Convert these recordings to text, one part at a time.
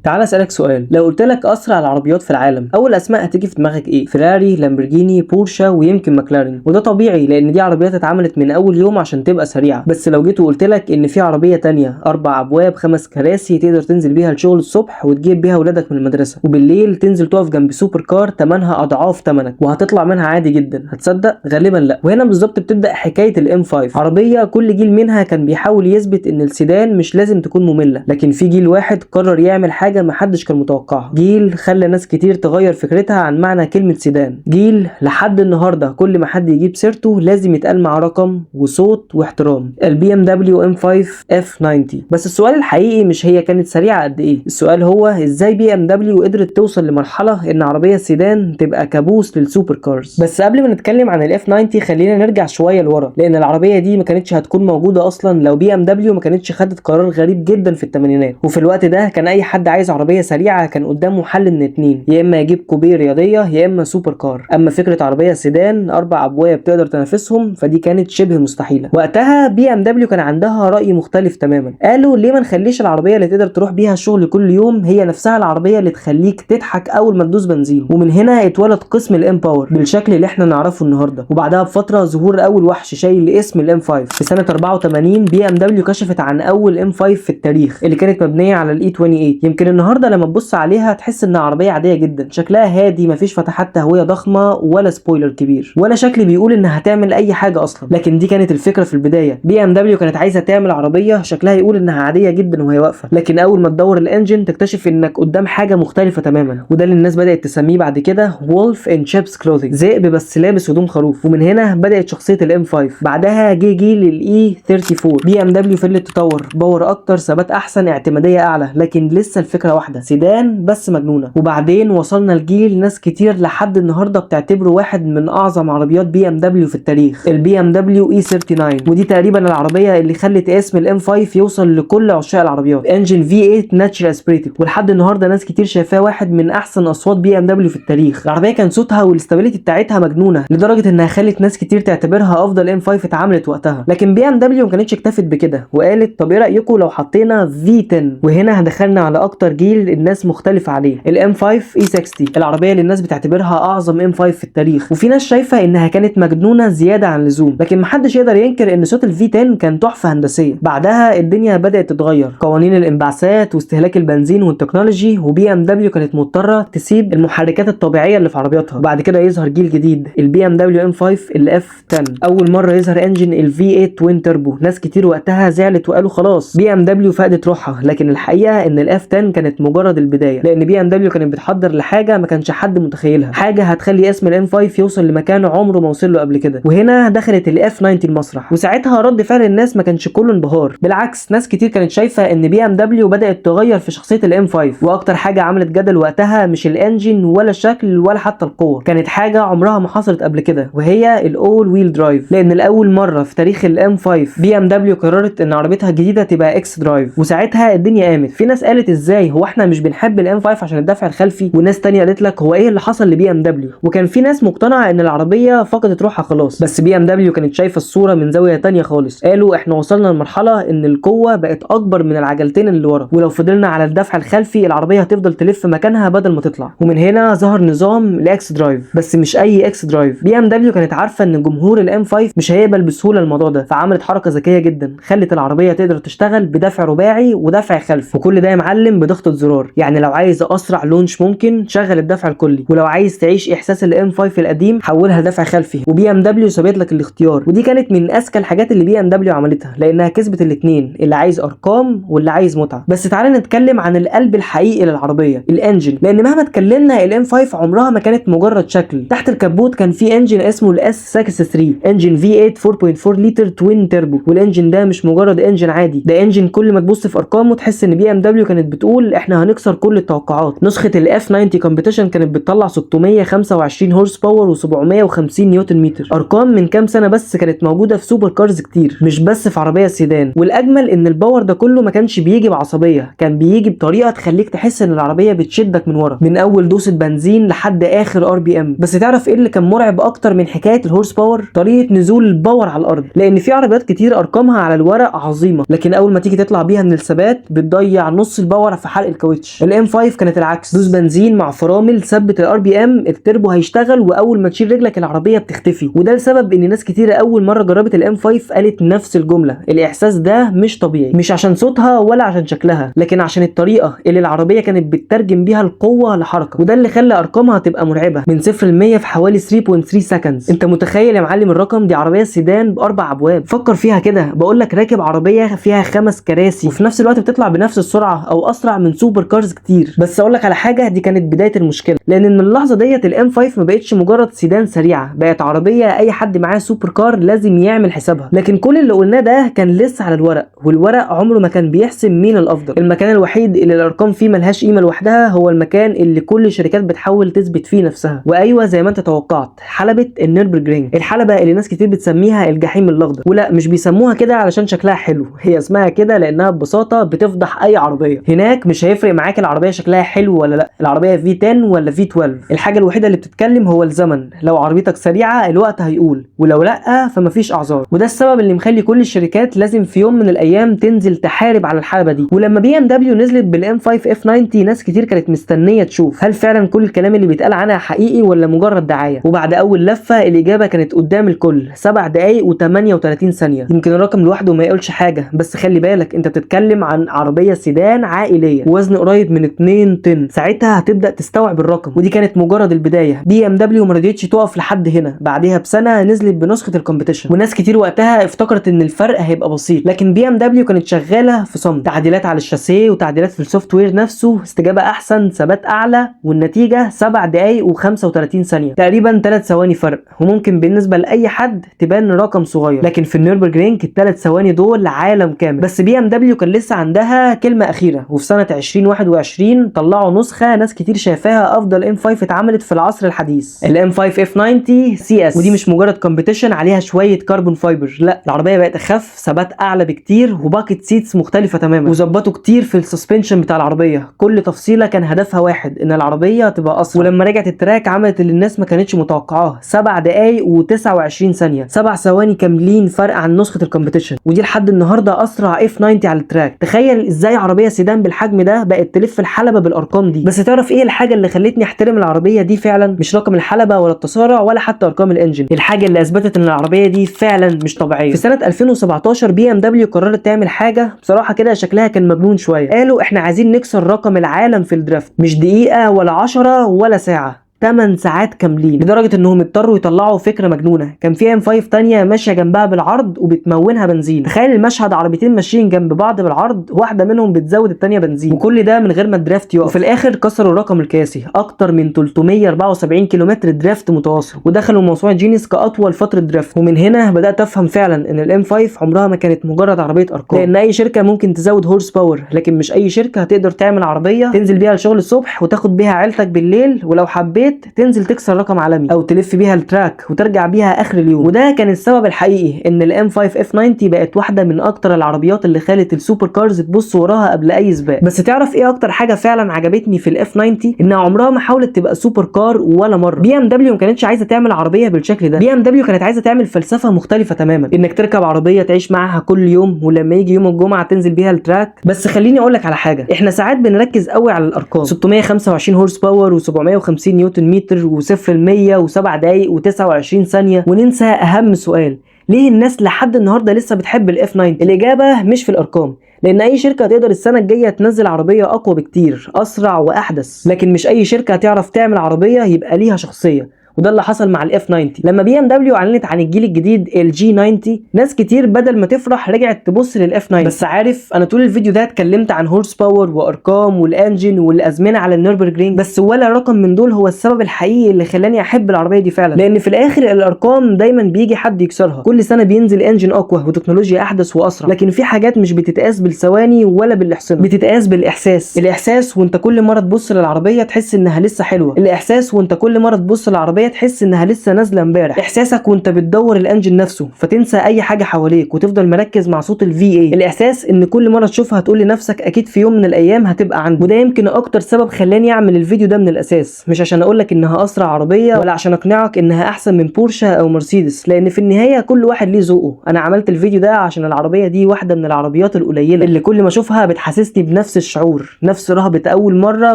تعال اسالك سؤال، لو قلت لك اسرع العربيات في العالم، اول اسماء هتيجي في دماغك ايه؟ فيراري، لامبورجيني، بورشه، ويمكن ماكلارين. وده طبيعي لان دي عربيات اتعملت من اول يوم عشان تبقى سريعه. بس لو جيت وقلت لك ان في عربيه تانية 4 ابواب 5 كراسي تقدر تنزل بيها الشغل الصبح وتجيب بيها ولادك من المدرسه، وبالليل تنزل تقف جنب سوبر كار تمنها اضعاف تمنك وهتطلع منها عادي جدا، هتصدق؟ غالبا لا. وهنا بالظبط بتبدا حكايه الام 5، عربيه كل جيل منها كان بيحاول يثبت ان السيدان مش لازم تكون ممله، لكن في جيل واحد قرر يعمل حاجه محدش كان متوقعها. جيل خلى ناس كتير تغير فكرتها عن معنى كلمة سيدان. جيل لحد النهارده كل ما حد يجيب سيرته لازم يتقال مع رقم وصوت واحترام، البي ام دبليو ام 5 اف 90. بس السؤال الحقيقي مش هي كانت سريعة قد ايه، السؤال هو ازاي بي ام دبليو قدرت توصل لمرحلة ان عربية سيدان تبقى كابوس للسوبر كارز. بس قبل ما نتكلم عن الاف 90 خلينا نرجع شوية لورا، لان العربية دي ما كانتش هتكون موجودة اصلا لو بي ام دبليو ما كانتش خدت قرار غريب جدا في الثمانينات. وفي الوقت ده كان اي حد عايز عربية سريعة كان قدامه حل من اتنين، يا اما يجيب كوبيه رياضيه يا اما سوبر كار. اما فكره عربيه سيدان 4 ابواب تقدر تنافسهم فدي كانت شبه مستحيله. وقتها بي ام دبليو كان عندها راي مختلف تماما، قالوا ليه ما نخليش العربيه اللي تقدر تروح بيها الشغل كل يوم هي نفسها العربيه اللي تخليك تضحك اول ما تدوس بنزين. ومن هنا اتولد قسم الام باور بالشكل اللي احنا نعرفه النهارده. وبعدها بفتره ظهور اول وحش شايل اسم الام 5 في سنه 84. بي ام دبليو كشفت عن اول ام 5 في التاريخ اللي كانت مبنيه على الاي 28. يمكن النهارده لما تبص عليها تحس انها عربيه عاديه جدا، شكلها هادي، مفيش فتحات تهويه ضخمه ولا سبويلر كبير ولا شكل بيقول انها هتعمل اي حاجه اصلا. لكن دي كانت الفكره في البدايه، بي ام دبليو كانت عايزه تعمل عربيه شكلها يقول انها عاديه جدا وهي واقفه، لكن اول ما تدور الانجن تكتشف انك قدام حاجه مختلفه تماما. وده اللي الناس بدات تسميه بعد كده وولف ان شيبس كلوثينج، ذئب بس لابس هدوم خروف. ومن هنا بدات شخصيه الام 5. بعدها جه جيل الاي 34. بي ام دبليو فضلت تطور، باور اكتر، ثبات احسن، اعتماديه اعلى، لكن لسه الفكره واحده، سيدان بس مجنونه. وبعدين وصلنا لجيل ناس كتير لحد النهارده بتعتبره واحد من اعظم عربيات بي ام دبليو في التاريخ، البي ام دبليو اي 39. ودي تقريبا العربيه اللي خلت اسم الام 5 يوصل لكل عشاق العربيات، انجن في 8 ناتشرال اسبريتد. ولحد النهارده ناس كتير شايفاه واحد من احسن اصوات بي ام دبليو في التاريخ. العربيه كان صوتها والاستابيليتي بتاعتها مجنونه لدرجه انها خلت ناس كتير تعتبرها افضل ام 5 اتعملت وقتها. لكن بي ام دبليو ما كانتش اكتفت بكده وقالت طب ايه رايكم لو حطينا في 10؟ وهنا دخلنا على اكتر جيل الناس مختلفه عليه، الام 5 اي 60، العربيه اللي الناس بتعتبرها اعظم ام 5 في التاريخ. وفي ناس شايفه انها كانت مجنونه زياده عن اللزوم، لكن محدش يقدر ينكر ان صوت الفي 10 كان تحفه هندسيه. بعدها الدنيا بدات تتغير، قوانين الانبعاثات واستهلاك البنزين والتكنولوجي، وبي ام دبليو كانت مضطره تسيب المحركات الطبيعيه اللي في عربياتها. وبعد كده يظهر جيل جديد، البي ام دبليو ام 5 الاف 10. اول مره يظهر انجن الفي 8 توين تربو. ناس كتير وقتها زعلت وقالوا خلاص بي ام دبليو فقدت روحها، لكن الحقيقه ان الاف 10 كانت مجرد البدايه، لان بي ام دبليو كانت بتحضر لحاجه ما كانش حد متخيلها، حاجه هتخلي اسم الام 5 يوصل لمكان عمره ما وصل له قبل كده. وهنا دخلت الاف 90 المسرح، وساعتها رد فعل الناس ما كانش كله انبهار، بالعكس ناس كتير كانت شايفه ان بي ام دبليو بدات تغير في شخصيه الام 5. واكتر حاجه عملت جدل وقتها مش الانجن ولا الشكل ولا حتى القوه، كانت حاجه عمرها ما حصلت قبل كده، وهي الاول ويل درايف. لان لاول مره في تاريخ الام 5 بي ام دبليو قررت ان عربيتها الجديده تبقى اكس درايف. وساعتها الدنيا قامت، في ناس قالت ازاي هو احنا مش بنحب الام 5 عشان الدفع الخلفي، وناس تانية قالت لك هو ايه اللي حصل لبي ام دبليو. وكان في ناس مقتنعه ان العربيه فقدت روحها خلاص. بس بي ام دبليو كانت شايفه الصوره من زاويه تانية خالص، قالوا احنا وصلنا لمرحله ان القوه بقت اكبر من العجلتين اللي ورا، ولو فضلنا على الدفع الخلفي العربيه هتفضل تلف مكانها بدل ما تطلع. ومن هنا ظهر نظام الاكس درايف، بس مش اي اكس درايف. بي ام دبليو كانت عارفه ان جمهور الام 5 مش هيقبل بسهوله الموضوع ده، فعملت حركه ذكيه جدا، خلت العربيه تقدر تشتغل بدفع رباعي ودفع خلفي، وكل ده يا معلم بضغطه زرار. يعني لو عايز اسرع لونش ممكن شغل الدفع الكلي، ولو عايز تعيش احساس الام 5 القديم حولها دفع خلفي. وبي ام دبليو سابت لك الاختيار، ودي كانت من اذكى الحاجات اللي بي ام دبليو عملتها، لانها كسبت الاثنين، اللي عايز ارقام واللي عايز متعه. بس تعالى نتكلم عن القلب الحقيقي للعربيه، الانجن. لان مهما اتكلمنا الام 5 عمرها ما كانت مجرد شكل، تحت الكبوت كان في انجن اسمه الاس 63، انجن في 8 4.4 لتر توين تربو. والانجن ده مش مجرد انجن عادي، ده انجن كل ما تبص في ارقامه تحس ان بي ام دبليو كانت بتقول احنا هنكسر كل التوقعات. نسخه الاف 90 كومبيتيشن كانت بتطلع 625 هورس باور و750 نيوتن متر، ارقام من كام سنه بس كانت موجوده في سوبر كارز كتير، مش بس في عربيه سيدان. والاجمل ان الباور ده كله ما كانش بيجي بعصبيه، كان بيجي بطريقه تخليك تحس ان العربيه بتشدك من ورا، من اول دوسه بنزين لحد اخر ار بي ام. بس تعرف ايه اللي كان مرعب اكتر من حكايه الهورس باور؟ طريقه نزول الباور على الارض. لان في عربيات كتير ارقامها على الورق عظيمه، لكن اول ما تيجي تطلع بيها من الثبات بتضيع نص الباور في حرق الكاوتش. الام 5 كانت العكس، دوس بنزين مع فرامل ثبت الار بي ام، التربو هيشتغل واول ما تشيل رجلك العربيه بتختفي. وده لسبب ان ناس كتيره اول مره جربت الام 5 قالت نفس الجمله، الاحساس ده مش طبيعي، مش عشان صوتها ولا عشان شكلها، لكن عشان الطريقه اللي العربيه كانت بتترجم بيها القوه لحركه. وده اللي خلى ارقامها تبقى مرعبه، من 0 ل 100 في حوالي 3.3 سكندز. انت متخيل يا معلم الرقم؟ دي عربيه سيدان باربع ابواب. فكر فيها كده، بقول لك راكب عربيه فيها 5 كراسي وفي نفس الوقت بتطلع بنفس السرعه او اسرع من سوبر كارز كتير. بس اقول لك على حاجه، دي كانت بدايه المشكله، لان من اللحظه ديت الام 5 ما بقتش مجرد سيدان سريعه، بقت عربيه اي حد معاه سوبر كار لازم يعمل حسابها. لكن كل اللي قلناه ده كان لسه على الورق، والورق عمره ما كان بيحسم مين الافضل. المكان الوحيد اللي الارقام فيه ملهاش قيمه لوحدها هو المكان اللي كل الشركات بتحاول تثبت فيه نفسها. وايوه زي ما انت توقعت، حلبة النيربرجرينج، الحلبة اللي ناس كتير بتسميها الجحيم الاخضر. ولا مش بيسموها كده علشان شكلها حلو، هي اسمها كده لانها ببساطه بتفضح اي عربيه. هناك مش هيفرق معاك العربيه شكلها حلو ولا لا، العربيه في 10 ولا في 12، الحاجه الوحيده اللي بتتكلم هو الزمن. لو عربيتك سريعه الوقت هيقول، ولو لا فمفيش اعذار. وده السبب اللي مخلي كل الشركات لازم في يوم من الايام تنزل تحارب على الحلبة دي. ولما بي ام دبليو نزلت بالام 5 اف 90 ناس كتير كانت مستنيه تشوف هل فعلا كل الكلام اللي بيتقال عنها حقيقي ولا مجرد دعايه. وبعد اول لفه الاجابه كانت قدام الكل، 7 دقايق و38 ثانيه. يمكن الرقم لوحده ما يقولش حاجه، بس خلي بالك انت بتتكلم عن عربيه سيدان عائليه ووزن قريب من 2 طن، ساعتها هتبدا تستوعب الرقم. ودي كانت مجرد البدايه، بي ام دبليو ما رضيتش تقف لحد هنا. بعدها بسنه نزلت بنسخه الكومبيتيشن، وناس كتير وقتها افتكرت ان الفرق هيبقى بسيط، لكن بي ام دبليو كانت شغاله في صمت، تعديلات على الشاسيه وتعديلات في السوفت وير نفسه، استجابه احسن، ثبات اعلى، والنتيجه 7 دقايق و35 ثانيه، تقريبا 3 ثواني فرق. وممكن بالنسبه لاي حد تبان رقم صغير، لكن في النيربرجرينج ال3 ثواني دول عالم كامل. بس بي ام دبليو كان لسه عندها كلمه اخيره، وفي سنه 2021 طلعوا نسخه ناس كتير شايفاها افضل ام 5 اتعملت في العصر الحديث، الام 5 اف 90 سي اس. ودي مش مجرد كومبيتيشن عليها شويه كربون فايبر، لا، العربيه بقت اخف، ثبات اعلى بكتير، وباكت سيتس مختلفه تماما، وظبطوا كتير في السسبنشن بتاع العربيه. كل تفصيله كان هدفها واحد، ان العربيه تبقى اسرع. ولما رجعت التراك عملت اللي الناس ما كانتش متوقعاه، 7 دقايق و29 ثانيه، 7 ثواني كاملين فرق عن نسخه الكومبيتيشن. ودي لحد النهارده اسرع اف 90 على التراك. تخيل ازاي عربيه سيدان بالحجم ده بقت تلف الحلبه بالارقام دي. بس تعرف ايه الحاجه اللي خلتني احترم العربيه دي فعلا؟ مش رقم الحلبه ولا التسارع ولا حتى ارقام الانجن، الحاجه اللي اثبتت ان العربيه دي فعلا مش طبيعيه. في سنه 2017 بي ام دبليو قررت تعمل حاجه بصراحه كده شكلها كان مجنون شويه. قالوا احنا عايزين نكسر رقم العالم في الدرافت، مش دقيقه ولا 10 ولا ساعه، 8 ساعات كاملين، لدرجه انهم اضطروا يطلعوا فكره مجنونه. كان في ام 5 تانية ماشيه جنبها بالعرض وبتمونها بنزين. تخيل المشهد، عربيتين ماشيين جنب بعض بالعرض، واحده منهم بتزود التانية بنزين، وكل ده من غير ما الدرافت يقف. وفي الاخر كسروا الرقم القياسي، اكتر من 374 كيلومتر درافت متواصل، ودخلوا موسوعه جينيس كاطول فتره درافت. ومن هنا بدات افهم فعلا ان الام 5 عمرها ما كانت مجرد عربيه ارقام، لان اي شركه ممكن تزود هورس باور، لكن مش اي شركه هتقدر تعمل عربيه تنزل بيها الشغل الصبح وتاخد بيها عيلتك بالليل، ولو حبيت تنزل تكسر رقم عالمي او تلف بيها التراك وترجع بيها اخر اليوم. وده كان السبب الحقيقي ان الام 5 اف 90 بقت واحده من اكتر العربيات اللي خلت السوبر كارز تبص وراها قبل اي سباق. بس تعرف ايه اكتر حاجه فعلا عجبتني في الاف 90؟ انها عمرها ما حاولت تبقى سوبر كار ولا مره. بي ام دبليو ما كانتش عايزه تعمل عربيه بالشكل ده، بي ام دبليو كانت عايزه تعمل فلسفه مختلفه تماما، انك تركب عربيه تعيش معاها كل يوم، ولما يجي يوم الجمعه تنزل بيها التراك. بس خليني اقول لك على حاجه، احنا ساعات بنركز قوي على الارقام، 625 هورس باور و750 نيوتن متر و0 ل 100 و7 دقايق و29 ثانيه، وننسى اهم سؤال، ليه الناس لحد النهارده لسه بتحب الاف 90؟ الاجابه مش في الارقام، لان اي شركه هتقدر السنه الجايه تنزل عربيه اقوى بكتير، اسرع واحدث، لكن مش اي شركه هتعرف تعمل عربيه يبقى ليها شخصيه. وده اللي حصل مع الاف 90. لما بي ام دبليو اعلنت عن الجيل الجديد الجي 90، ناس كتير بدل ما تفرح رجعت تبص للاف 90. بس عارف، انا طول الفيديو ده اتكلمت عن هورس باور وارقام والانجن والازمنه على النيربرجرينج، بس ولا رقم من دول هو السبب الحقيقي اللي خلاني احب العربيه دي فعلا. لان في الاخر الارقام دايما بيجي حد يكسرها، كل سنه بينزل انجن اقوى وتكنولوجيا احدث واسرع، لكن في حاجات مش بتتقاس بالثواني ولا بالاحصنه، بتتقاس بالاحساس. الاحساس وانت كل مره تبص للعربيه تحس انها لسه حلوه، الاحساس وانت كل مره تبص للعربيه العربيه تحس انها لسه نازله امبارح، احساسك وانت بتدور الانجن نفسه فتنسى اي حاجه حواليك وتفضل مركز مع صوت الفي اي، الاحساس ان كل مره تشوفها تقول لنفسك اكيد في يوم من الايام هتبقى عندي. وده يمكن اكتر سبب خلاني اعمل الفيديو ده من الاساس، مش عشان اقولك انها اسرع عربيه ولا عشان اقنعك انها احسن من بورشه او مرسيدس، لان في النهايه كل واحد ليه ذوقه. انا عملت الفيديو ده عشان العربيه دي واحده من العربيات القليله اللي كل ما اشوفها بتحسسني بنفس الشعور، نفس رهبه اول مره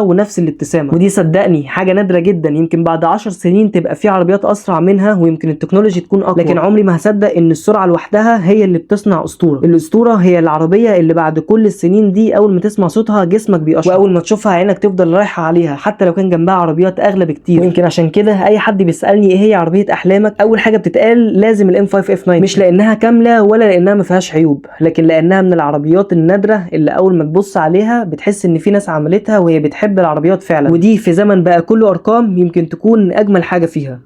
ونفس الابتسامه. ودي صدقني حاجه نادره جدا، يمكن بعد 10 سنين تبقى في عربيات اسرع منها ويمكن التكنولوجي تكون اقوى، لكن عمري ما هصدق ان السرعه لوحدها هي اللي بتصنع اسطوره. الاسطوره هي العربيه اللي بعد كل السنين دي اول ما تسمع صوتها جسمك بيقشعر، واول ما تشوفها عينك تفضل رايحه عليها حتى لو كان جنبها عربيات اغلى بكتير. ويمكن عشان كده اي حد بيسالني ايه هي عربيه احلامك، اول حاجه بتتقال لازم الام 5 اف 9، مش لانها كامله ولا لانها ما فيهاش عيوب، لكن لانها من العربيات النادره اللي اول ما تبص عليها بتحس ان في ناس عملتها وهي بتحب العربيات فعلا. ودي في زمن بقى كله ارقام يمكن تكون اجمل حاجه فيها.